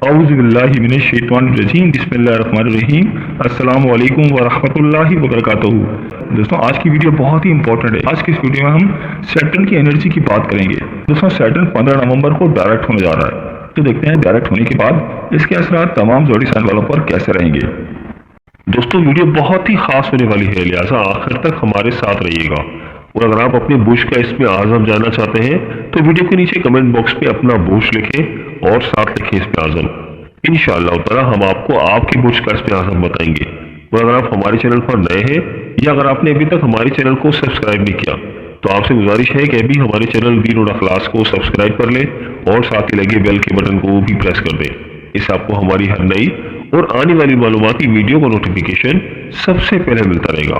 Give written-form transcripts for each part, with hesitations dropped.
اعوذ باللہ من الشیطان الرجیم، بسم اللہ الرحمن الرحیم۔ السلام علیکم ورحمۃ اللہ وبرکاتہ۔ دوستوں آج کی ویڈیو بہت ہی امپورٹنٹ ہے۔ آج کی اس ویڈیو میں ہم سیٹرن کی انرجی کی بات کریں گے۔ دوستوں سیٹرن 15 نومبر کو ڈائریکٹ ہونے جا رہا ہے، تو دیکھتے ہیں ڈائریکٹ ہونے کے بعد اس کے اثرات تمام زوڈی سائن والوں پر کیسے رہیں گے۔ دوستوں ویڈیو بہت ہی خاص ہونے والی ہے، لہٰذا آخر تک ہمارے ساتھ رہیے گا۔ اور اگر آپ اپنے برج کا اسم اعظم جاننا چاہتے ہیں تو ویڈیو کے نیچے کمنٹ باکس پہ اپنا برج لکھیں اور ساتھ لکھیں اسم اعظم۔ انشاءاللہ تعالی ہم آپ کو آپ کے برج کا اسم اعظم بتائیں گے۔ اور اگر آپ ہمارے چینل پر نئے ہیں یا اگر آپ نے ابھی تک ہمارے چینل کو سبسکرائب نہیں کیا تو آپ سے گزارش ہے کہ ابھی ہمارے چینل وی روڈ اخلاص کو سبسکرائب کر لیں اور ساتھ ہی لگے بیل کے بٹن کو بھی پریس کر دیں۔ اس سے آپ کو ہماری ہر نئی اور آنے والی معلوماتی ویڈیو کا نوٹیفیکیشن سب سے پہلے ملتا رہے گا۔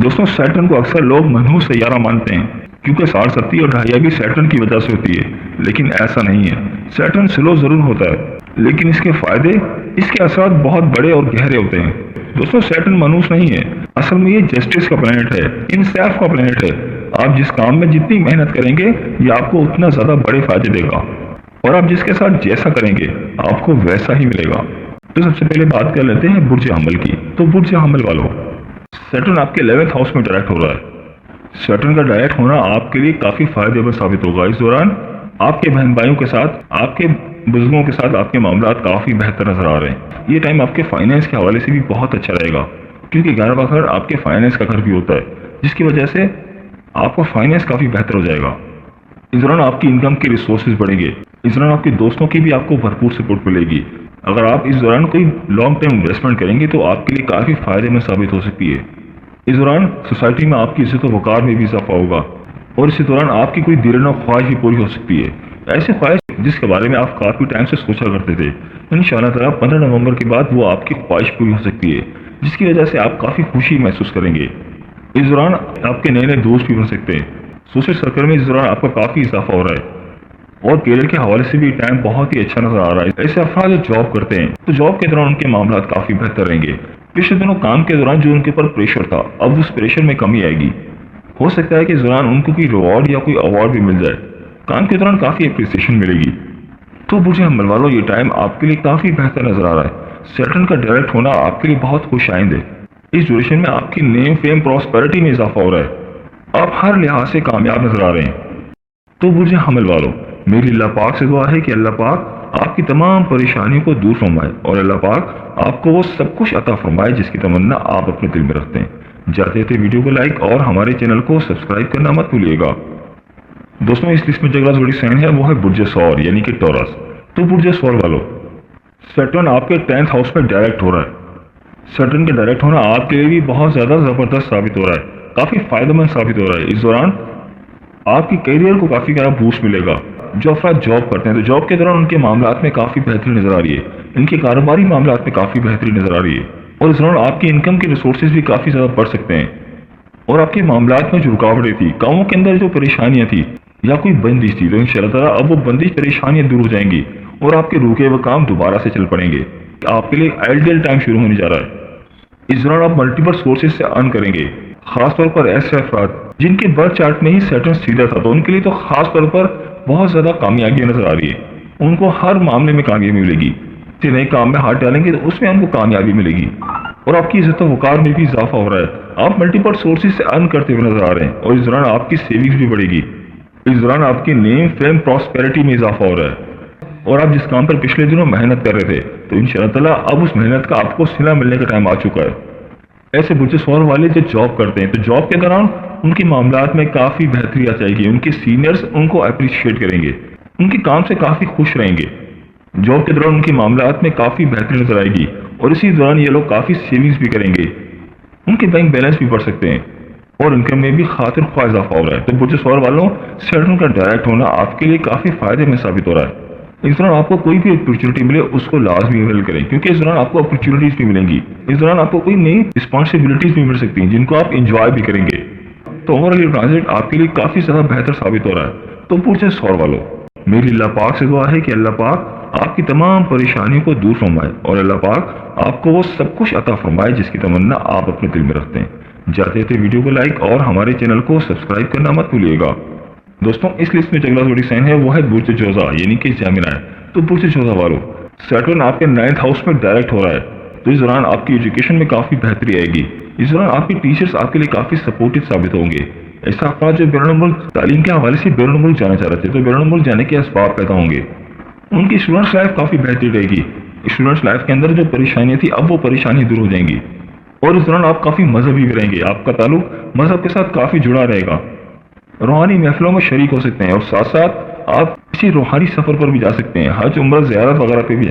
دوستوں سیٹرن کو اکثر لوگ منحوس سیارہ مانتے ہیں کیونکہ سارستی اور ڈھائیاں بھی سیٹرن کی وجہ سے ہوتی ہے، لیکن ایسا نہیں ہے۔ سیٹرن سلو ضرور ہوتا ہے لیکن اس کے فائدے، اس کے اثرات بہت بڑے اور گہرے ہوتے ہیں۔ دوستوں سیٹرن منحوس نہیں ہے، اصل میں یہ جسٹس کا پلانٹ ہے، انصاف کا پلانٹ ہے۔ آپ جس کام میں جتنی محنت کریں گے یہ آپ کو اتنا زیادہ بڑے فائدے دے گا، اور آپ جس کے ساتھ جیسا کریں گے آپ کو ویسا ہی ملے گا۔ تو سب سے پہلے بات کر لیتے ہیں برج حمل کی۔ تو برج حمل والوں، سیٹرن آپ کے 11th ہاؤس میں ڈائریکٹ ہو رہا ہے۔ سیٹرن کا ڈائریکٹ ہونا آپ کے لیے کافی فائدے مند ثابت ہوگا۔ اس دوران آپ کے بہن بھائیوں کے ساتھ، آپ کے بزرگوں کے ساتھ آپ کے معاملات کافی بہتر نظر آ رہے ہیں۔ یہ ٹائم آپ کے فائنینس کے حوالے سے بھی بہت اچھا رہے گا، کیونکہ 11واں گھر آپ کے فائنینس کا گھر بھی ہوتا ہے، جس کی وجہ سے آپ کا فائنینس کافی بہتر ہو جائے گا۔ اس دوران آپ کی انکم کے ریسورسز بڑھیں گے۔ اس دوران آپ کے دوستوں کی بھی آپ کو بھرپور سپورٹ ملے گی۔ اگر آپ اس دوران کوئی لانگ ٹرم انویسٹمنٹ کریں گے تو آپ کے لیے کافی فائدے مند ثابت ہو سکتی ہے۔ اس دوران سوسائٹی میں آپ کی عزت و وقار میں بھی اضافہ ہوگا، اور اس دوران آپ کی کوئی دیرینہ خواہش بھی پوری ہو سکتی ہے، ایسی خواہش جس کے بارے میں آپ کافی ٹائم سے سوچا کرتے تھے۔ انشاءاللہ تعالیٰ 15 نومبر کے بعد وہ آپ کی خواہش پوری ہو سکتی ہے، جس کی وجہ سے آپ کافی خوشی محسوس کریں گے۔ اس دوران آپ کے نئے نئے دوست بھی بن سکتے ہیں۔ سوشل سرکل میں اس دوران آپ کا کافی اضافہ ہو رہا ہے، اور کیریئر کے حوالے سے بھی ٹائم بہت ہی اچھا نظر آ رہا ہے۔ ایسے افراد جو جاب کرتے ہیں تو جاب کے دوران ان کے معاملات کافی بہتر رہیں گے۔ پچھلے دنوں کام کے دوران جو ان کے اوپر پریشر تھا، اب اس پریشر میں کمی آئے گی۔ ہو سکتا ہے کہ اس دوران ان کو کوئی ریوارڈ یا کوئی ایوارڈ بھی مل جائے، کام کے دوران کافی اپریسیشن ملے گی۔ تو برج حمل والوں یہ ٹائم آپ کے لیے کافی بہتر نظر آ رہا ہے۔ سیٹرن کا ڈائریکٹ ہونا آپ کے لیے بہت خوش آئند ہے۔ اس ڈیوریشن میں آپ کی نیم، فیم، پراسپیرٹی میں اضافہ ہو رہا ہے، آپ ہر لحاظ سے کامیاب نظر آ رہے ہیں۔ تو برج حمل والوں، میری اللہ پاک سے دعا ہے کہ اللہ پاک آپ کی تمام پریشانیوں کو دور فرمائے، اور اللہ پاک آپ کو وہ سب کچھ عطا فرمائے جس کی تمنا آپ اپنے دل میں رکھتے ہیں۔ جاتے تھے ویڈیو کو لائک اور ہمارے چینل کو سبسکرائب کرنا مت بھولیے گا۔ دوستوں اس لسٹ میں جو اگلا زوڈی سائن ہے وہ ہے برج ثور یعنی کہ ٹورس۔ تو برج ثور والوں، سیٹرن آپ کے 10th ہاؤس میں ڈائریکٹ ہو رہا ہے۔ سیٹرن کے ڈائریکٹ ہونا آپ کے لیے بھی بہت زیادہ زبردست ثابت ہو رہا ہے، کافی فائدہ مند ثابت ہو رہا ہے۔ اس دوران آپ کی کیریئر کو کافی زیادہ بوسٹ ملے گا۔ جو افراد جاب کرتے ہیں تو جاب کے دوران ان کے معاملات میں کافی بہتری نظر آ رہی ہے، ان کے کاروباری معاملات میں کافی بہتری نظر آ رہی ہے، اور اس دوران آپ کی انکم کے ریسورسز بھی کافی زیادہ بڑھ سکتے ہیں۔ اور آپ کے معاملات میں جو رکاوٹیں تھیں، کاموں کے اندر جو پریشانیاں تھیں یا کوئی بندش تھی، تو انشاءاللہ تعالیٰ اب وہ بندش پریشانیاں دور ہو جائیں گی اور آپ کے رکے ہوئے کام دوبارہ سے چل پڑیں گے۔ آپ کے لیے آئیڈیل ٹائم شروع ہونے جا رہا ہے۔ اس دوران آپ ملٹیپل سورسز سے ارن کریں گے، خاص طور پر ایسے افراد جن کے برتھ چارٹ میں ہی سیٹرن سیدھا تھا تو ان کے لیے تو خاص طور پر بہت زیادہ کامیابی نظر آ رہی ہے۔ ان کو ہر معاملے میں کامیابی ملے گی، جو نئے کام میں ہاتھ ڈالیں گے تو اس میں ان کو کامیابی ملے گی، اور آپ کی عزت و وقار میں بھی اضافہ ہو رہا ہے۔ آپ ملٹیپل سورسز سے ارن کرتے ہوئے نظر آ رہے ہیں، اور اس دوران آپ کی سیونگز بھی بڑھے گی۔ اس دوران آپ کی نیم، فیم، پراسپیرٹی میں اضافہ ہو رہا ہے، اور آپ جس کام پر پچھلے دنوں محنت کر رہے تھے تو انشاءاللہ تعالیٰ اب اس محنت کا آپ کو صلہ ملنے کا ٹائم آ چکا ہے۔ ایسے برج ثور والے جو جاب کرتے ہیں تو جاب کے دوران ان کے معاملات میں کافی بہتری آ جائے گی، ان کے سینئرز ان کو اپریشیٹ کریں گے، ان کے کام سے کافی خوش رہیں گے۔ جاب کے دوران ان کے معاملات میں کافی بہتری نظر آئے گی، اور اسی دوران یہ لوگ کافی سیونگز بھی کریں گے، ان کے بینک بیلنس بھی بڑھ سکتے ہیں، اور انکم میں بھی خاطر خواہ اضافہ ہو رہا ہے۔ تو برج ثور والوں، سیٹرن کا ڈائریکٹ ہونا آپ کے لیے کافی فائدے میں ثابت ہو رہا ہے۔ اس دوران آپ کو کوئی بھی اپرچونٹی ملے اس کو لازمی اویل کریں، کیونکہ اس دوران آپ کو اپرچونٹیز بھی ملیں گی۔ اس دوران آپ کو کوئی نئی رسپانسبلٹیز بھی مل سکتی ہیں جن کو آپ انجوائے بھی کریں گے۔ تو اوورآل یہ ٹرانزٹ آپ کے لیے کافی زیادہ بہتر ثابت ہو رہا ہے۔ تو برج ثور والوں، میری اللہ پاک سے دعا ہے کہ اللہ پاک آپ کی تمام پریشانیوں کو دور فرمائے، اور اللہ پاک آپ کو وہ سب کچھ عطا فرمائے جس کی تمنا آپ اپنے دل میں رکھتے ہیں۔ جاتے تھے ویڈیو کو لائک اور ہمارے چینل کو سبسکرائب کرنا مت بھولیے گا۔ دوستوں اس لسٹ میں جو اگلا زوڈی سائن ہے وہ ہے برج جوزا یعنی کہ جیمنائی۔ تو برج جوزا والوں، सैटर्न आपके 9th हाउस में डायरेक्ट हो रहा है, तो इस दौरान आपकी एजुकेशन में काफ़ी बेहतरी आएगी। इस दौरान आपके टीचर्स आपके लिए काफ़ी सपोर्टिव साबित होंगे। ऐसा अफराद जो बैरून मुल्क तालीम के हवाले से बैरून मुल्क जाना चाह रहे थे, तो बैरून मुल्क जाने के असबाब पैदा होंगे। उनकी स्टूडेंट्स लाइफ काफ़ी बेहतरी रहेगी। स्टूडेंट्स लाइफ के अंदर जो परेशानियाँ थी, अब वो परेशानी दूर हो जाएंगी। और इस दौरान आप काफ़ी मजहबी भी रहेंगे, आपका ताल्लुक मजहब के साथ काफ़ी जुड़ा रहेगा। रूहानी महफिलों में शरीक हो सकते हैं और साथ साथ आप किसी रूहानी सफ़र पर भी जा सकते हैं, हज उम्र ज़ियारत वगैरह पे भी,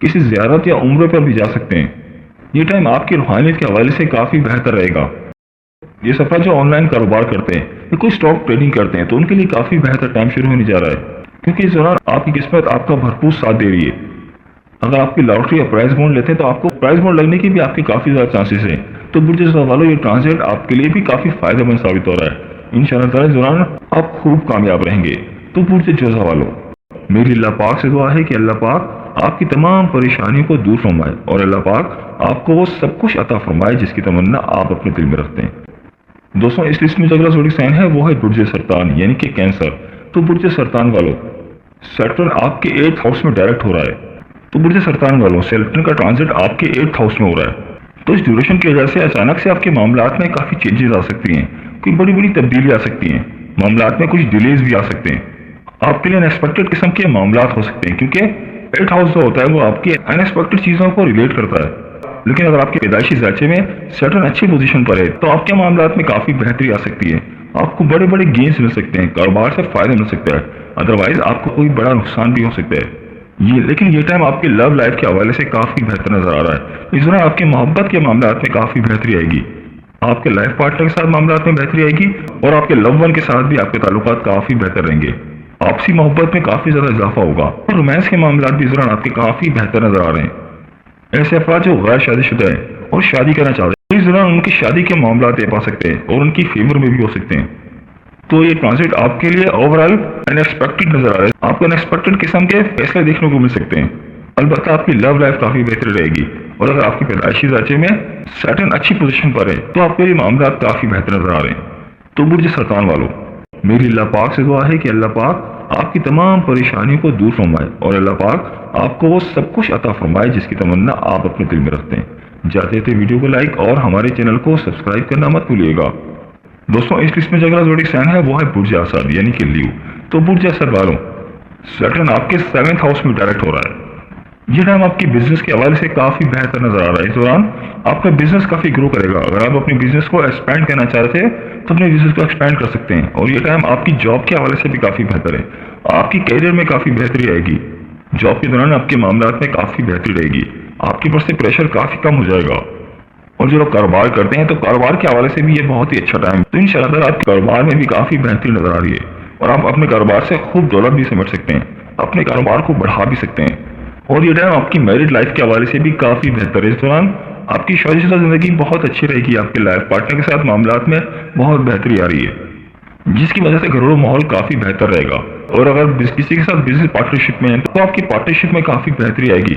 किसी ज़ियारत या उम्र पर भी जा सकते हैं। ये टाइम आपकी रूहानियत के हवाले से काफ़ी बेहतर रहेगा। ये सफ़र जो ऑनलाइन कारोबार करते हैं या कोई स्टॉक ट्रेडिंग करते हैं, तो उनके लिए काफ़ी बेहतर टाइम शुरू होने जा रहा है, क्योंकि इस दौरान आपकी किस्मत आपका भरपूर साथ दे रही है। अगर आपकी लॉटरी या प्राइज बॉन्ड लेते हैं, तो आपको प्राइज बॉन्ड लगने के भी आपके काफ़ी ज़्यादा चांसेस हैं। तो बुर्ज वालों, ये ट्रांजिट आपके लिए भी काफ़ी फायदेमंद साबित हो रहा है। इंशाअल्लाह ताला इस दौरान आप खूब कामयाब रहेंगे। तो बुर्ज जोज़ा वालों, मेरी अल्लाह पाक से दुआ है कि अल्लाह पाक आपकी तमाम परेशानियों को दूर फरमाए और अल्लाह पाक आपको वो सब कुछ अता फरमाए जिसकी तमन्ना आप अपने दिल में रखते हैं। दोस्तों, इस लिस्ट में जो अगला ज़ोडिक साइन है वो है बुर्ज सरतान यानी कि कैंसर। तो बुर्ज सरतान वालों, सैटर्न आपके 8th हाउस में डायरेक्ट हो रहा है। तो बुर्ज सरतान वालों, सैटर्न का ट्रांजिट आपके 8th हाउस में हो रहा है। तो इस ड्यूरेशन की वजह से अचानक से आपके मामलात में काफ़ी चेंजेस आ सकती हैं, कोई बड़ी बड़ी तब्दीली आ सकती हैं, मामलात में कुछ डिलेज भी आ सकते हैं। आपके लिए अनएक्सपेक्टेड किस्म के मामलात हो सकते हैं, क्योंकि 8th हाउस जो होता है वो आपकी अनएक्सपेक्टेड चीज़ों को रिलेट करता है। लेकिन अगर आपके पैदाइशी ज़ाचे में सैटर्न अच्छी पोजीशन पर है, तो आपके मामलात में काफ़ी बेहतरी आ सकती है। आपको बड़े बड़े गेन्स मिल सकते हैं, कारोबार से फ़ायदा मिल सकता है, अदरवाइज आपको कोई बड़ा नुकसान भी हो सकता है। लेकिन ये टाइम आपके लव लाइफ के हवाले से काफ़ी बेहतर नज़र आ रहा है। इस दौरान आपके मोहब्बत के मामलात में काफ़ी बेहतरी आएगी, आपके लाइफ पार्टनर के साथ मामलात में बेहतरी आएगी और आपके लव वन के साथ भी आपके ताल्लुकात काफ़ी बेहतर रहेंगे। आपसी मोहब्बत में काफ़ी ज़्यादा इजाफा होगा और रोमांस के मामलात भी इस दौरान आपके काफ़ी बेहतर नज़र आ रहे हैं। ऐसे अफराद जो गैर शादीशुदा हैं और शादी करना चाहते हैं, तो इस दौरान उनकी शादी के मामलात तय पा सकते हैं और उनकी फेवर में भी हो सकते हैं। तो ये ट्रांजिट आपके लिए ओवरऑल अनएक्सपेक्टेड नजर आ रहा है। आपको अनएक्सपेक्टेड किस्म के फैसले देखने को मिल सकते हैं। अलबत्ता आपकी लव लाइफ काफ़ी बेहतर रहेगी और अगर आपकी पैदाइशी ज़ाचे में सैटर्न अच्छी पोजीशन पर है, तो आपके लिए मामला काफ़ी बेहतर नजर आ रहे हैं। तो बुर्ज सरतान वालों, मेरी अल्लाह पाक से दुआ है कि अल्लाह पाक आपकी तमाम परेशानियों को दूर फरमाए और अल्लाह पाक आपको वो सब कुछ अता फरमाए जिसकी तमन्ना आप अपने दिल में रखते हैं। जाते थे वीडियो को लाइक और हमारे चैनल को सब्सक्राइब करना मत भूलिएगा। दोस्तों, इस लिस्ट में जो अगला ज़ोडिक साइन है वो है बुर्ज असद यानी कि लीव। तो बुर्ज असद वालों, सैटर्न आपके 7th हाउस में डायरेक्ट हो रहा है। ये टाइम आपकी बिजनेस के हवाले से काफ़ी बेहतर नजर आ रहा है। इस दौरान आपका बिजनेस काफ़ी ग्रो करेगा। अगर आप अपने बिजनेस को एक्सपैंड करना चाह रहे थे, तो अपने बिजनेस को एक्सपैंड कर सकते हैं और ये टाइम आपकी जॉब के हवाले से भी काफ़ी बेहतर है। आपकी करियर में काफ़ी बेहतरी आएगी। जॉब के दौरान आपके मामलात में काफ़ी बेहतरी रहेगी, आपके ऊपर से प्रेशर काफ़ी कम हो जाएगा। और जो लोग कारोबार करते हैं, तो कारोबार के हवाले से भी ये बहुत ही अच्छा टाइम है। तो इंशाअल्लाह आपके कारोबार में भी काफ़ी बेहतरी नजर आ रही है और आप अपने कारोबार से खूब दौलत भी समेट सकते हैं, अपने कारोबार को बढ़ा भी सकते हैं। और ये टाइम आपकी मैरिड लाइफ के हवाले से भी काफ़ी बेहतर है। इस दौरान आपकी शादीशुदा ज़िंदगी बहुत अच्छी रहेगी, आपके लाइफ पार्टनर के साथ मामलात में बहुत बेहतरी आ रही है, जिसकी वजह से घरेलू माहौल काफ़ी बेहतर रहेगा। और अगर किसी के साथ बिजनेस पार्टनरशिप में है, तो आपकी पार्टनरशिप में काफ़ी बेहतरी आएगी।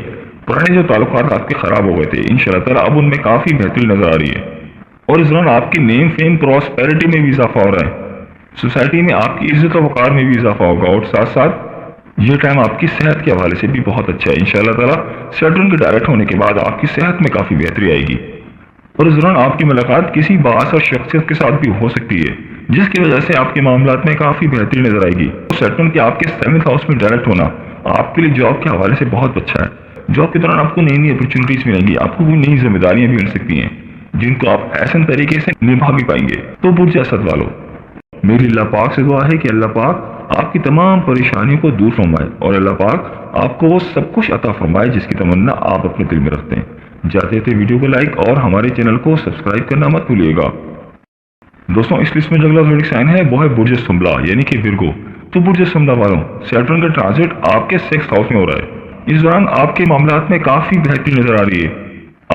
पुराने जो ताल्लुकात आपके ख़राब हो गए थे, इंशाअल्लाह ताला अब उनमें काफ़ी बेहतरी नज़र आ रही है। और इस दौरान आपकी नेम फेम प्रॉस्पेरिटी में भी इजाफा हो रहा है, सोसाइटी में आपकी इज्जत और वक़ार में भी इजाफा होगा। और साथ साथ ये टाइम आपकी सेहत के हवाले से भी बहुत अच्छा है। इंशाअल्लाह ताला सैटर्न के डायरेक्ट होने के बाद आपकी सेहत में काफ़ी बेहतरी आएगी। और इस दौरान आपकी मुलाकात किसी बाअसर शख्सियत के साथ भी हो सकती है, जिसकी वजह से आपके मामलात में काफ़ी बेहतरी नजर आएगी। सैटर्न के आपके 7th हाउस में डायरेक्ट होना आपके लिए जॉब के हवाले से बहुत अच्छा है। जॉब के दौरान आपको नई नई अपॉर्चुनिटीज मिलेंगी, आपको कोई नई जिम्मेदारियां भी मिल सकती हैं, जिनको आप ऐसे तरीके से निभा भी पाएंगे। तो बुर्ज असद वालों, मेरी अल्लाह पाक से दुआ है कि अल्लाह पाक आपकी तमाम परेशानियों को दूर फरमाए और अल्लाह पाक आपको वो सब कुछ अता फरमाए जिसकी तमन्ना आप अपने दिल में रखते हैं। जाते थे वीडियो को लाइक और हमारे चैनल को सब्सक्राइब करना मत भूलिएगा। दोस्तों, इस लिस्ट में जो अगला ज़ोडिक साइन है वो है बुर्ज सुंबला यानी कि विर्गो। तो बुर्ज सुंबला वालों, सैटर्न का ट्रांजिट आपके 6th हाउस में हो रहा है। इस दौरान आपके मामलात में काफ़ी बेहतरी नजर आ रही है।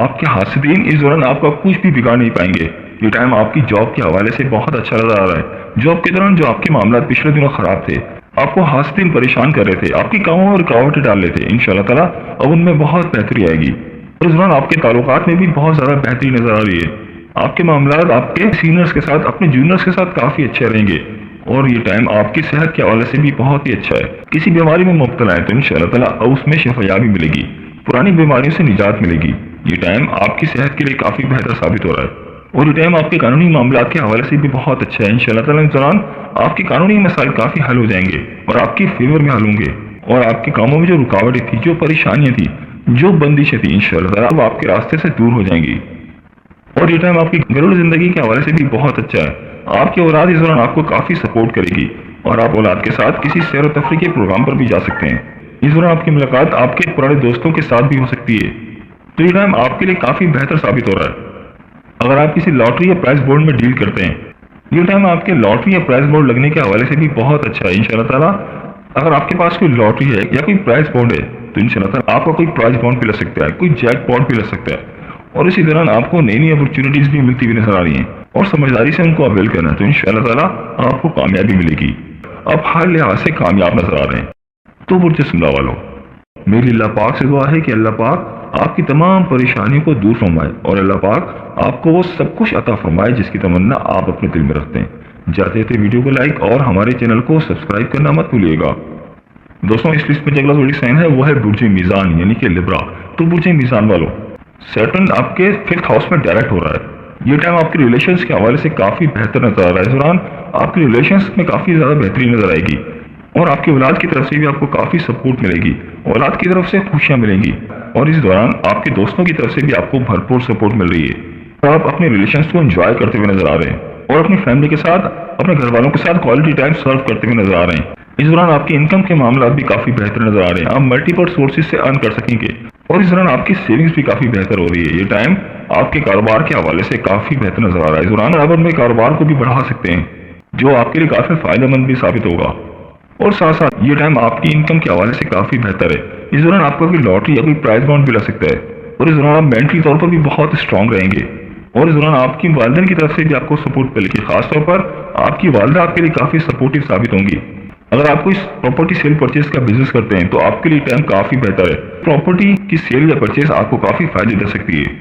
आपके हासिदीन इस दौरान आपका कुछ भी बिगाड़ नहीं पाएंगे। ये टाइम आपकी जॉब के हवाले से बहुत अच्छा नजर आ रहा है। जॉब के दौरान जो आपके मामलात पिछले दिनों खराब थे, आपको हासिदीन परेशान कर रहे थे, आपकी कामों में रुकावटें डाल रहे थे, इंशाअल्लाह ताला अब उनमें बहुत बेहतरी आएगी। और इस दौरान आपके ताल्लुकात में भी बहुत ज़्यादा बेहतरी नजर आ रही है। आपके मामलात आपके सीनियर्स के साथ, अपने जूनियर्स के साथ काफ़ी अच्छे रहेंगे اور یہ ٹائم آپ کی صحت کے حوالے سے بھی بہت ہی اچھا ہے. کسی بیماری میں مبتلا ہے تو انشاءاللہ تعالیٰ اس میں شفایابی ملے گی، پرانی بیماریوں سے نجات ملے گی. یہ ٹائم آپ کی صحت کے لیے کافی بہتر ثابت ہو رہا ہے. اور یہ ٹائم آپ کے قانونی معاملات کے حوالے سے بھی بہت اچھا ہے. انشاءاللہ تعالیٰ اس دوران آپ کے قانونی مسائل کافی حل ہو جائیں گے اور آپ کی فیور میں حل ہوں گے. اور آپ کے کاموں میں جو رکاوٹیں تھیں، جو پریشانیاں تھیں، جو بندشیں تھیں، انشاءاللہ تعالیٰ اب آپ کے راستے سے دور ہو جائیں گی. اور یہ ٹائم آپ کی گھریلو زندگی کے حوالے سے بھی بہت اچھا ہے. آپ کی اولاد اس دوران آپ کو کافی سپورٹ کرے گی اور آپ اولاد کے ساتھ کسی سیر و تفریح کے پروگرام پر بھی جا سکتے ہیں. اس دوران آپ کی ملاقات آپ کے پرانے دوستوں کے ساتھ بھی ہو سکتی ہے. تو یہ ٹائم آپ کے لیے کافی بہتر ثابت ہو رہا ہے. اگر آپ کسی لاٹری یا پرائز بورڈ میں ڈیل کرتے ہیں، یہ ٹائم آپ کے لاٹری یا پرائز بورڈ لگنے کے حوالے سے بھی بہت اچھا ہے. انشاءاللہ تعالیٰ اگر آپ کے پاس کوئی لاٹری ہے یا کوئی پرائز بورڈ ہے تو انشاءاللہ تعالیٰ آپ کا کوئی پرائز بورڈ بھی لگ سکتا ہے، کوئی جیک پاٹ بھی لگ سکتا ہے. اور اسی دوران آپ کو نئی نئی اپرچونیٹیز بھی ملتی ہوئی نظر آ رہی ہیں اور سمجھداری سے ان کو اویل کرنا ہے تو انشاءاللہ تعالیٰ آپ کو کامیابی ملے گی. آپ ہر لحاظ سے کامیاب نظر آ رہے ہیں. تو برج سملہ والوں، میری اللہ پاک سے دعا ہے کہ اللہ پاک آپ کی تمام پریشانیوں کو دور فرمائے اور اللہ پاک آپ کو وہ سب کچھ عطا فرمائے جس کی تمنا آپ اپنے دل میں رکھتے ہیں. جاتے تھے ویڈیو کو لائک اور ہمارے چینل کو سبسکرائب کرنا مت بھولیے گا. دوستوں اس لسٹ میں جو اگلا زوڈی سائن ہے وہ ہے برج میزان یعنی کہ لبرا. تو برج میزان والوں، سیٹرن آپ کے 5th ہاؤس میں ڈائریکٹ ہو رہا ہے. یہ ٹائم آپ کے ریلیشنز کے حوالے سے کافی بہتر نظر آ رہا ہے. اس دوران آپ کی ریلیشنز میں کافی زیادہ بہتری نظر آئے گی اور آپ کی اولاد کی طرف سے بھی آپ کو کافی سپورٹ ملے گی. اولاد کی طرف سے خوشیاں ملیں گی اور اس دوران آپ کے دوستوں کی طرف سے بھی آپ کو بھرپور سپورٹ مل رہی ہے. آپ اپنے ریلیشنز کو انجوائے کرتے ہوئے نظر آ رہے ہیں اور اپنی فیملی کے ساتھ، اپنے گھر والوں کے ساتھ کوالٹی ٹائم سرو کرتے ہوئے نظر آ رہے ہیں. اس دوران آپ کی انکم کے معاملات بھی کافی بہتر نظر آ رہے ہیں. آپ ملٹیپل سورسز سے ارن کر سکیں گے اور اس دوران آپ کی سیونگز بھی کافی بہتر ہو رہی ہے. یہ ٹائم آپ کے کاروبار کے حوالے سے کافی بہتر نظر آ رہا ہے. اس دوران آپ اپنے کاروبار کو بھی بڑھا سکتے ہیں جو آپ کے لیے کافی فائدہ مند بھی ثابت ہوگا. اور ساتھ ساتھ یہ ٹائم آپ کی انکم کے حوالے سے کافی بہتر ہے. اس دوران آپ کو کوئی لاٹری یا کوئی پرائز بانڈ بھی لگ سکتا ہے اور اس دوران آپ مینٹلی طور پر بھی بہت اسٹرانگ رہیں گے. اور اس دوران آپ کی والدین کی طرف سے بھی آپ کو سپورٹ ملے گی. خاص طور پر آپ کی والدہ آپ کے لیے کافی سپورٹیو ثابت ہوں گی. اگر آپ کوئی پراپرٹی سیل پرچیز کا بزنس کرتے ہیں تو آپ کے لیے ٹائم کافی بہتر ہے. پراپرٹی کی سیل یا پرچیز آپ کو کافی فائدے دے سکتی ہے.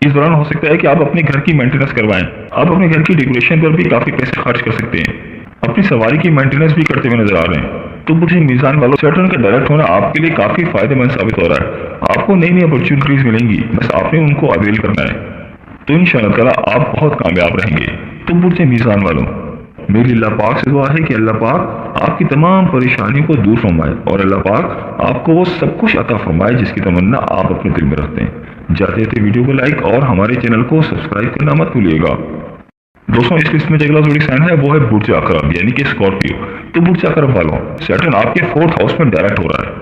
اس دوران ہو سکتا ہے کہ آپ اپنے گھر کی مینٹیننس کروائیں. آپ اپنے گھر کی ڈیکوریشن پر بھی کافی پیسے خرچ کر سکتے ہیں. اپنی سواری کی مینٹیننس بھی کرتے ہوئے نظر آ رہے ہیں. تو برج میزان والوں، سیٹرن کا ڈائریکٹ ہونا آپ کے لیے کافی فائدہ مند ثابت ہو رہا ہے. آپ کو نئی نئی اپرچونیٹیز ملیں گی، بس آپ نے ان کو اویل کرنا ہے. تو انشاءاللہ تعالیٰ آپ بہت کامیاب رہیں گے. تو برج میزان والوں، میری اللہ پاک سے دعا ہے کہ اللہ پاک آپ کی تمام پریشانیوں کو دور فرمائے اور اللہ پاک آپ کو وہ سب کچھ عطا فرمائے جس کی تمنا آپ اپنے دل میں رکھتے ہیں. جاتے تھے ویڈیو کو لائک اور ہمارے چینل کو سبسکرائب کرنا مت بھولیے گا. دوستوں اس لسٹ میں جو اگلا زوڈی سائن ہے وہ ہے برج عقرب یعنی کہ اسکارپیو. تو برج عقرب والوں، سیٹرن آپ کے 4th ہاؤس میں ڈائریکٹ ہو رہا ہے.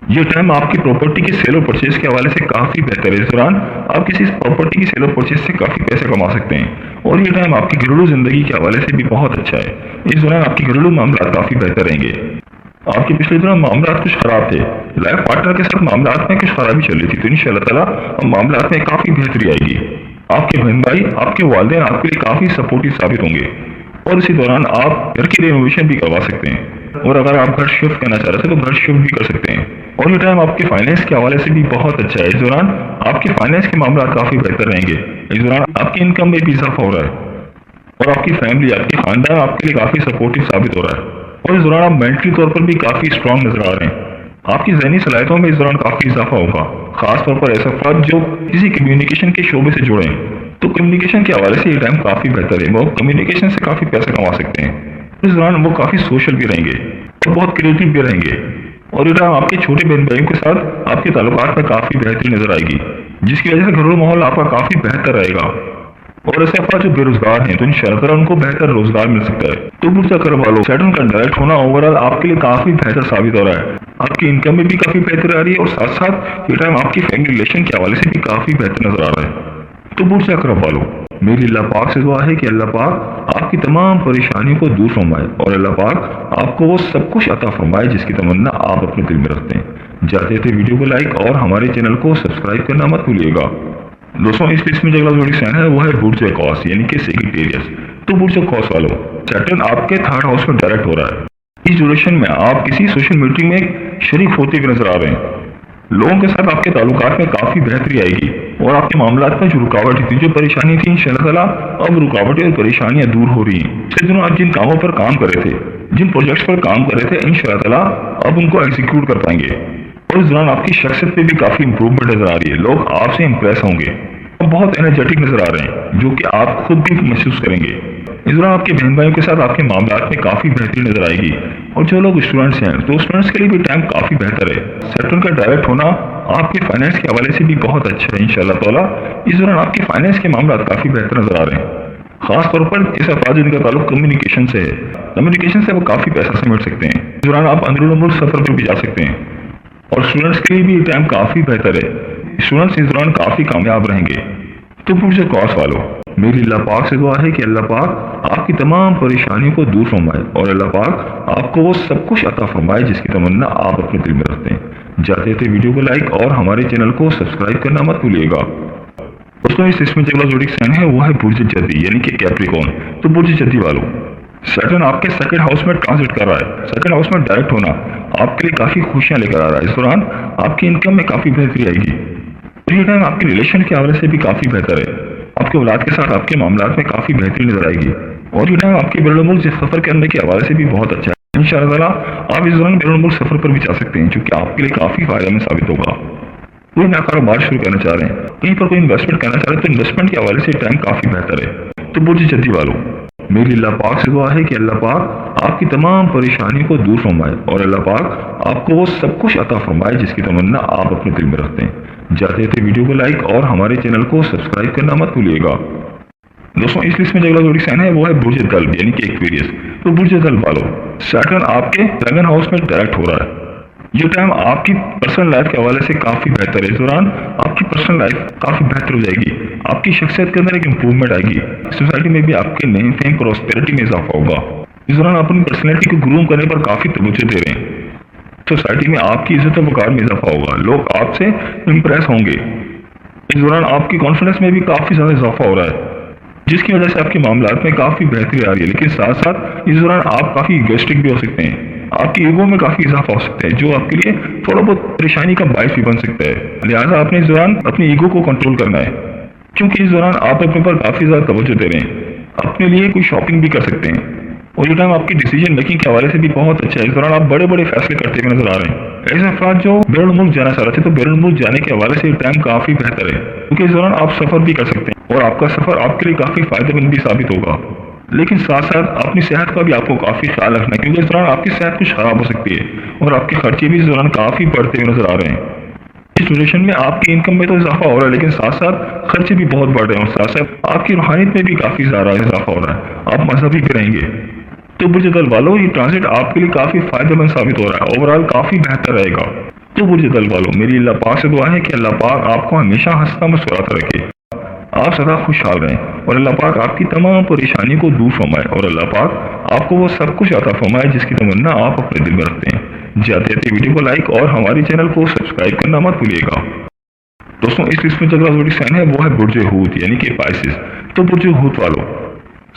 یہ ٹائم آپ کی پراپرٹی کی سیل و پرچیز کے حوالے سے کافی بہتر ہے. اس دوران آپ کسی پراپرٹی کی سیل و پرچیز سے کافی پیسے کما سکتے ہیں اور یہ ٹائم آپ کی گھریلو زندگی کے حوالے سے بھی بہت اچھا ہے. اس دوران آپ کی گھریلو معاملات کافی بہتر رہیں گے. آپ کے پچھلے دوران معاملات کچھ خراب تھے، لائف پارٹنر کے ساتھ معاملات میں کچھ خرابی چل رہی تھی، تو انشاءاللہ تعالیٰ معاملات میں کافی بہتری آئے گی. آپ کے بہن بھائی، آپ کے والدین آپ کے لیے کافی سپورٹیو ثابت ہوں گے اور اسی دوران آپ گھر کی رینوویشن بھی کروا سکتے ہیں. اور اگر آپ گھر شفٹ کرنا چاہ رہے تھے تو گھر شفٹ بھی کر سکتے ہیں. اور یہ ٹائم آپ کے فائنینس کے حوالے سے بھی بہت اچھا ہے. اس دوران آپ کے فائنینس کے معاملات کافی بہتر رہیں گے. اس دوران آپ کی انکم میں بھی اضافہ ہو رہا ہے اور آپ کی فیملی، آپ کے خاندان آپ کے لیے کافی سپورٹیو ثابت ہو رہا ہے. اور اس دوران آپ مینٹلی طور پر بھی کافی اسٹرانگ نظر آ رہے ہیں. آپ کی ذہنی صلاحیتوں میں اس دوران کافی اضافہ ہوگا. خاص طور پر ایسا فرد جو کسی کمیونیکیشن کے شعبے سے جڑے ہیں تو کمیونیکیشن کے حوالے سے یہ ٹائم کافی بہتر ہے. وہ کمیونیکیشن سے کافی پیسے کما سکتے ہیں. اس دوران وہ کافی سوشل بھی رہیں گے اور بہت کریٹو بھی رہیں گے. اور یہ ٹائم آپ کے چھوٹے بہن بھائیوں کے ساتھ آپ کے تعلقات میں کافی بہتری نظر آئے گی جس کی وجہ سے گھریلو ماحول آپ کا کافی بہتر رہے گا. اور ایسے افراد جو بے روزگار ہیں تو انشاءاللہ تعالیٰ ان کو بہتر روزگار مل سکتا ہے. تو برج عقرب والوں، سیٹرن کا ڈائریکٹ ہونا اوورآل آپ کے لیے کافی بہتر ثابت ہو رہا ہے. آپ کی انکم میں بھی کافی بہتر آ رہی ہے اور ساتھ ساتھ یہ ٹائم آپ کی فیملی ریلیشن کے حوالے سے بھی کافی بہتر نظر آ رہا ہے. تو برج عقرب والوں، میری اللہ پاک سے دعا ہے کہ اللہ پاک آپ کی تمام پریشانیوں کو دور فرمائے اور اللہ پاک آپ کو وہ سب کچھ عطا فرمائے جس کی تمنا آپ اپنے دل میں رکھتے ہیں. جاتے تھے ویڈیو کو لائک اور ہمارے چینل کو سبسکرائب کرنا مت بھولیے گا. دوستوں اس لسٹ میں جو اگلا زوڈی سائن ہے وہ ہے برج اکواس یعنی کہ سیگیٹیریس. تو برج اکواس والوں، سیٹرن آپ کے 3rd ہاؤس میں ڈائریکٹ ہو رہا ہے. اس ڈیوریشن میں آپ کسی سوشل میٹنگ میں شریک ہوتے ہوئے نظر آ رہے ہیں लोगों के साथ आपके ताल्लुकात में काफ़ी बेहतरी आएगी और आपके मामलात में जो रुकावटें थी, जो परेशानी थी, इंशाअल्लाह ताला अब रुकावटें और परेशानियां दूर हो रही हैं। पिछले दिनों आप जिन कामों पर काम कर रहे थे, जिन प्रोजेक्ट्स पर काम कर रहे थे, इंशाअल्लाह ताला अब उनको एग्जीक्यूट कर पाएंगे और इस दौरान आपकी शख्सियत पे भी काफ़ी इंप्रूवमेंट नजर आ रही है। लोग आपसे इंप्रेस होंगे और बहुत एनर्जेटिक नजर आ रहे हैं, जो कि आप खुद भी महसूस करेंगे। इस दौरान आपके बहन भाइयों के साथ आपके मामलात में काफ़ी बेहतरी नजर आएगी और जो लोग स्टूडेंट्स हैं तो स्टूडेंट्स के लिए भी टाइम काफ़ी बेहतर है। सैटर्न का डायरेक्ट होना आपके फाइनेंस के हवाले से भी बहुत अच्छा है। इंशाअल्लाह ताला इस दौरान आपके फाइनेंस के मामला काफ़ी बेहतर नजर आ रहे हैं। खास तौर पर इस अफराद जिनका ताल्लुक कम्युनिकेशन से है, कम्युनिकेशन से वो काफ़ी पैसा समेट सकते हैं। इस दौरान आप अंदरूनी मुल्क सफ़र पर भी जा सकते हैं और स्टूडेंट्स के लिए भी टाइम काफ़ी बेहतर है। स्टूडेंट्स इस दौरान काफ़ी कामयाब रहेंगे। तो पुरजे क्रॉस वालों, मेरी अल्लाह पाक से दुआ है कि अल्लाह पाक आपकी तमाम परेशानियों को दूर फरमाए और अल्लाह पाक आपको वो सब कुछ अता फरमाए जिसकी तमन्ना आप अपने दिल में रखते हैं। जाते थे वीडियो को लाइक और हमारे चैनल को सब्सक्राइब करना मत भूलिएगा। दोस्तों, इस इसमें जो जोडिक साइन है वो है बुर्ज जद्दी यानी कि कैप्रिकॉर्न। तो बुर्ज जद्दी वालों, सैटर्न आपके सेकंड हाउस में ट्रांजिट कर रहा है। सेकंड हाउस में डायरेक्ट होना आपके लिए काफ़ी खुशियां लेकर आ रहा है। इस दौरान आपकी इनकम में काफ़ी बेहतरी आएगी। ये टाइम आपके रिलेशन के हवाले से भी काफ़ी बेहतर है। आपके औलाद के साथ आपके मामलात में काफ़ी बेहतरी नजर आएगी और ये टाइम आपके बैरुन मुल्क सफ़र करने के हवाले से भी बहुत अच्छा है। इंशाअल्लाह ताला आप इस दौरान बैरुन मुल्क सफ़र पर भी जा सकते हैं, जो कि आपके लिए काफ़ी फायदेमंद साबित होगा। कोई नया कारोबार शुरू करना चाह रहे हैं, कहीं पर कोई इन्वेस्टमेंट करना चाह रहे हैं, तो इन्वेस्टमेंट के हवाले से टाइम काफ़ी बेहतर है। तो बुर्ज जद्दी वालों, मेरी अल्लाह पाक से दुआ है कि अल्लाह पाक आपकी तमाम परेशानियों को दूर फरमाए और अल्लाह पाक आपको वो सब कुछ अता फरमाए जिसकी तमन्ना आप अपने दिल में रखते हैं। जाते थे वीडियो को लाइक और हमारे चैनल को सब्सक्राइब करना मत भूलिएगा। दोस्तों, इस लिस्ट में जो अगला जोड़ी साइन है वो है बुर्ज दल्ब यानी कि एक्वेरियस। तो बुर्ज दल्ब वालों, सैटर्न आपके सेकंड हाउस में डायरेक्ट हो रहा है। ये टाइम आपकी पर्सनल लाइफ के हवाले से काफ़ी बेहतर है। इस दौरान आपकी पर्सनल लाइफ काफ़ी बेहतर हो जाएगी। आपकी शख्सियत के अंदर एक इम्प्रूवमेंट आएगी। सोसाइटी में भी आपके नेम फेम प्रॉस्पेरिटी में इजाफा होगा। इस दौरान आप अपनी पर्सनैलिटी को ग्रूम करने पर काफ़ी तवज्जो दे रहे हैं। सोसाइटी में आपकी इज्जत वकार में इजाफा होगा। लोग आपसे इम्प्रेस होंगे। इस दौरान आपकी कॉन्फिडेंस में भी काफ़ी ज़्यादा इजाफा हो रहा है, जिसकी वजह से आपके मामलात में काफ़ी बेहतरी आ रही है। लेकिन साथ साथ इस दौरान आप काफ़ी इगोइस्टिक भी हो सकते हैं। आपकी ईगो में काफ़ी इजाफा हो सकता है, जो आपके लिए थोड़ा बहुत परेशानी का बायस भी बन सकता है। लिहाजा आपने इस दौरान अपनी ईगो को कंट्रोल करना है, क्योंकि इस दौरान आप अपने पर काफ़ी ज़्यादा तवज्जो दे रहे हैं। अपने लिए कोई शॉपिंग भी कर सकते हैं और ये टाइम आपकी डिसीजन मेकिंग के हवाले से भी बहुत अच्छा है। इस दौरान आप बड़े बड़े फैसले करते हुए नजर आ रहे हैं। ऐसे अफराद जो बैरुन मुल्क जाना चाह रहे थे, तो बैरुन मुल्क जाने के हवाले से टाइम काफ़ी बेहतर है, क्योंकि इस दौरान आप सफ़र भी कर सकते हैं और आपका सफ़र आपके लिए काफ़ी फायदेमंद भी साबित होगा। लेकिन साथ साथ अपनी सेहत का भी आपको काफ़ी ख्याल रखना है, क्योंकि इस दौरान आपकी सेहत कुछ ख़राब हो सकती है और आपके खर्चे भी इस दौरान काफ़ी बढ़ते हुए नजर आ रहे हैं। इस ड्यूरेशन में आपकी इनकम में तो इजाफा हो रहा है, लेकिन साथ साथ खर्चे भी बहुत बढ़ रहे हैं और साथ साथ आपकी रूहानियत में भी काफ़ी ज़्यादा इजाफा हो रहा है। आप मजहबी भी रहेंगे। तो बुर्ज दल्ब वालों, ये ट्रांजिट आपके लिए काफ़ी फायदेमंद साबित हो रहा है। ओवरऑल काफ़ी बेहतर रहेगा। तो बुर्ज दल्ब वालों, मेरी अल्लाह पाक से दुआ है कि अल्लाह पाक आपको हमेशा हंसता मुस्कुराता रखे, आप सदा खुशहाल रहें और अल्लाह पाक आपकी तमाम परेशानियों को दूर फरमाए और अल्लाह पाक आपको वो सब कुछ अता फरमाए जिसकी तमन्ना आप अपने दिल में रखते हैं। जाते जाते वीडियो को लाइक और हमारे चैनल को सब्सक्राइब करना मत भूलिएगा। दोस्तों, इस लिस्ट में जो अगला जोड़ी साइन है वो है बुर्ज हूत यानी कि पाइसेस। तो बुर्ज हूत वालों,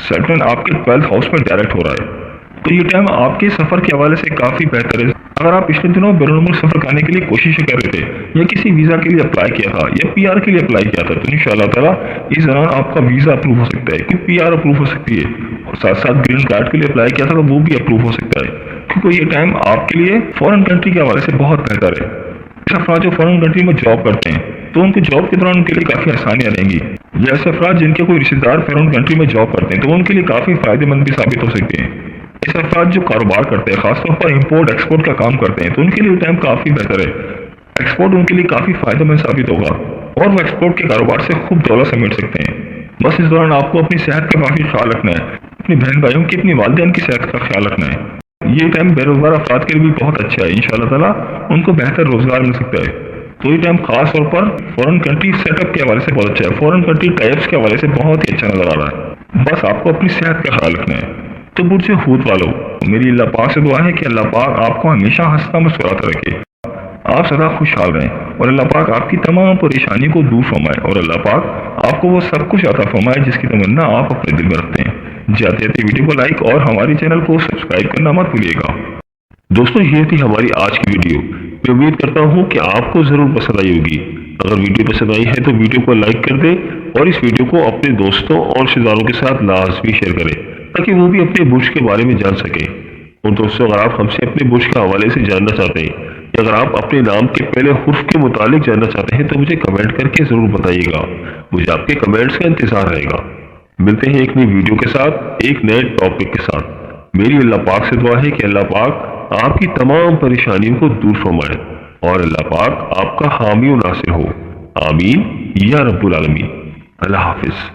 सैटर्न आपके 12th हाउस में डायरेक्ट हो रहा है। तो ये टाइम आपके सफ़र के हवाले से काफ़ी बेहतर है। अगर आप पिछले दिनों बैरुन मुल्क सफ़र करने के लिए कोशिश कर रहे थे या किसी वीज़ा के लिए अप्लाई किया था या पीआर के लिए अप्लाई किया था, तो इंशाअल्लाह ताला इस दौरान आपका वीज़ा अप्रूव हो सकता है, क्योंकि पीआर अप्रूव हो सकती है और साथ साथ ग्रीन कार्ड के लिए अप्लाई किया था तो वो भी अप्रूव हो सकता है, क्योंकि ये टाइम आपके लिए फॉरेन कंट्री के हवाले से बहुत बेहतर है। ऐसे अफराद जो फॉरेन कंट्री में जॉब करते हैं तो उनके जॉब के दौरान उनके लिए काफ़ी आसानियाँ रहेंगी। या ऐसे अफराद जिनके कोई रिश्तेदार फॉरेन कंट्री में जॉब करते हैं तो उनके लिए काफ़ी फायदेमंद भी साबित हो सकते हैं। ऐसे अफराद जो कारोबार करते हैं, खासतौर पर इम्पोर्ट एक्सपोर्ट का काम करते हैं, तो उनके लिए टाइम काफ़ी बेहतर है। एक्सपोर्ट उनके लिए काफ़ी फायदेमंद साबित होगा और वो एक्सपोर्ट के कारोबार से खूब दौलत समेट सकते हैं। बस इस दौरान आपको अपनी सेहत का काफ़ी ख्याल रखना है, अपनी बहन भाइयों की, अपनी वालिदैन की सेहत का ख्याल रखना है। ये टाइम बेरोजगार अफराद के लिए भी बहुत अच्छा है। इंशाअल्लाह ताला उनको बेहतर रोजगार मिल सकता है। तो ये टाइम खास तौर पर फॉरेन कंट्री सेटअप के हवाले से बहुत अच्छा है। फॉरेन कंट्री टाइप्स के हवाले से बहुत ही अच्छा नजर आ रहा है। बस आपको अपनी सेहत का ख्याल रखना है। तो बुर्ज हूत वालों, मेरी अल्लाह पाक से दुआ है कि अल्लाह पाक आपको हमेशा हंसता मुस्कुराता रखे, आप सदा खुशहाल रहें और अल्लाह पाक आपकी तमाम परेशानी को दूर फरमाए और अल्लाह पाक आपको वो सब कुछ अता फरमाए जिसकी तमन्ना आप अपने दिल में रखते हैं। जाते जाते वीडियो को लाइक और हमारे चैनल को सब्सक्राइब करना मत भूलिएगा। दोस्तों, ये थी हमारी आज की वीडियो। امید کرتا ہوں کہ آپ کو ضرور پسند آئی ہوگی۔ اگر ویڈیو پسند آئی ہے تو ویڈیو کو لائک کر دیں اور اس ویڈیو کو اپنے دوستوں اور رشتہ داروں کے ساتھ لازمی شیئر کریں تاکہ وہ بھی اپنے برج کے بارے میں جان سکیں۔ اور دوستوں، اگر آپ ہم سے اپنے برج کے حوالے سے جاننا چاہتے ہیں یا اگر آپ اپنے نام کے پہلے حرف کے متعلق جاننا چاہتے ہیں تو مجھے کمنٹ کر کے ضرور بتائیے گا۔ مجھے آپ کے کمنٹس کا انتظار رہے گا۔ ملتے ہیں ایک نئی ویڈیو کے ساتھ، ایک نئے ٹاپک کے ساتھ۔ میری اللہ پاک سے دعا ہے کہ اللہ پاک آپ کی تمام پریشانیوں کو دور فرمائے اور اللہ پاک آپ کا حامی و ناصر ہو۔ آمین یا رب العالمین۔ اللہ حافظ۔